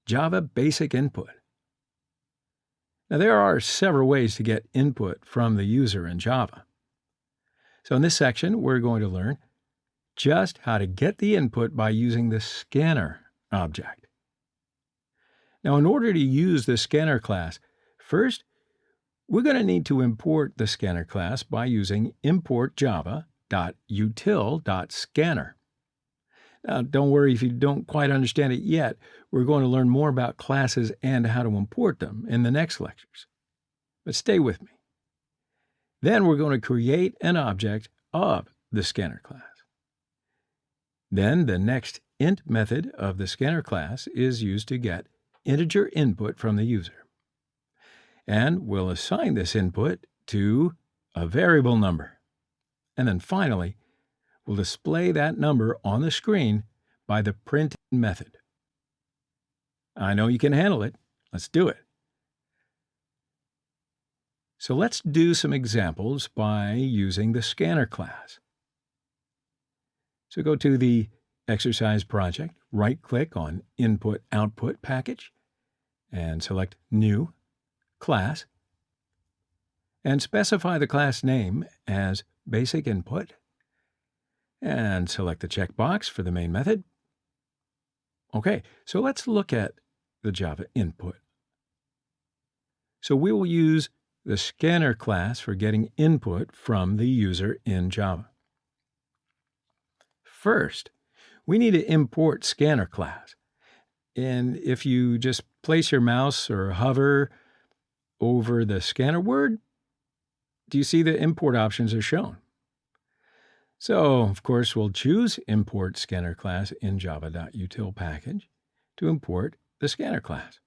Java Basic Input. Now, there are several ways to get input from the user in Java. So in this section, we're going to learn just how to get the input by using the scanner object. Now, in order to use the scanner class, first, we're going to need to import the scanner class by using import.java.util.scanner. Now, don't worry if you don't quite understand it yet. We're going to learn more about classes and how to import them in the next lectures. But stay with me. Then we're going to create an object of the scanner class. Then the nextInt method of the scanner class is used to get integer input from the user. And we'll assign this input to a variable number. And then finally, we'll display that number on the screen by the print method. I know you can handle it. Let's do it. So let's do some examples by using the scanner class. So go to the exercise project, right-click on Input-Output package, and select New, Class, and specify the class name as Basic Input, and select the checkbox for the main method. Okay, so let's look at the Java input. So we will use the scanner class for getting input from the user in Java. First, we need to import scanner class. And if you just place your mouse or hover over the scanner word, do you see the import options are shown? So, of course, we'll choose Import Scanner Class in Java.util package to import the scanner class.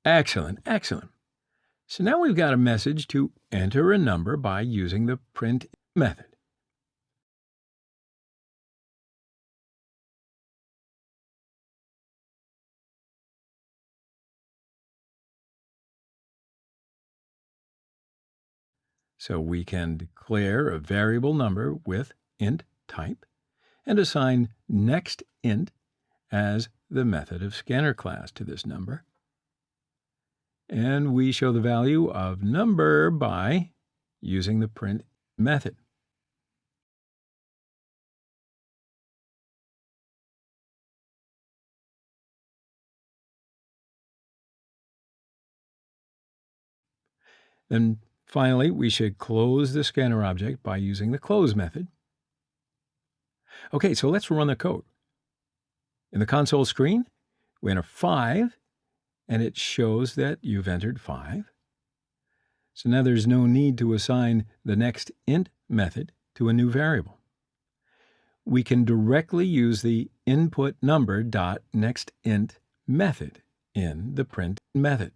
Excellent, excellent. So now we've got a message to enter a number by using the print method. So we can declare a variable number with int type and assign nextInt as the method of scanner class to this number. And we show the value of number by using the print method. Then finally, we should close the scanner object by using the close method. Okay, so let's run the code. In the console screen, we enter 5, and it shows that you've entered 5. So now there's no need to assign the nextInt method to a new variable. We can directly use the inputNumber.nextInt method in the print method.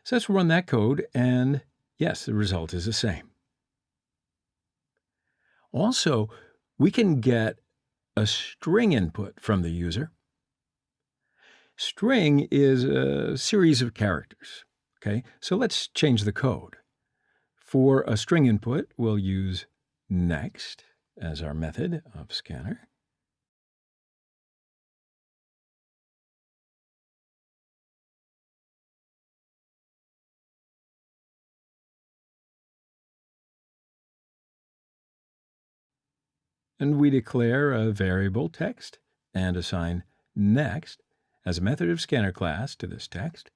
So let's run that code, and yes, the result is the same. Also, we can get a string input from the user. String is a series of characters. Okay, so let's change the code. For a string input, we'll use next as our method of scanner. And we declare a variable text and assign next as a method of scanner class to this text.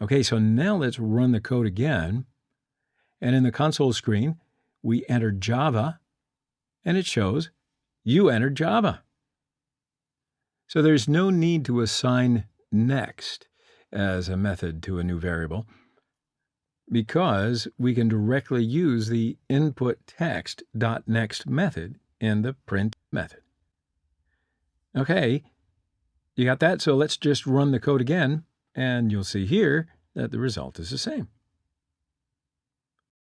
Okay, so now let's run the code again. And in the console screen, we enter Java, and it shows you entered Java. So there's no need to assign next as a method to a new variable because we can directly use the inputText.next method in the print method. Okay, you got that? So let's just run the code again, and you'll see here that the result is the same.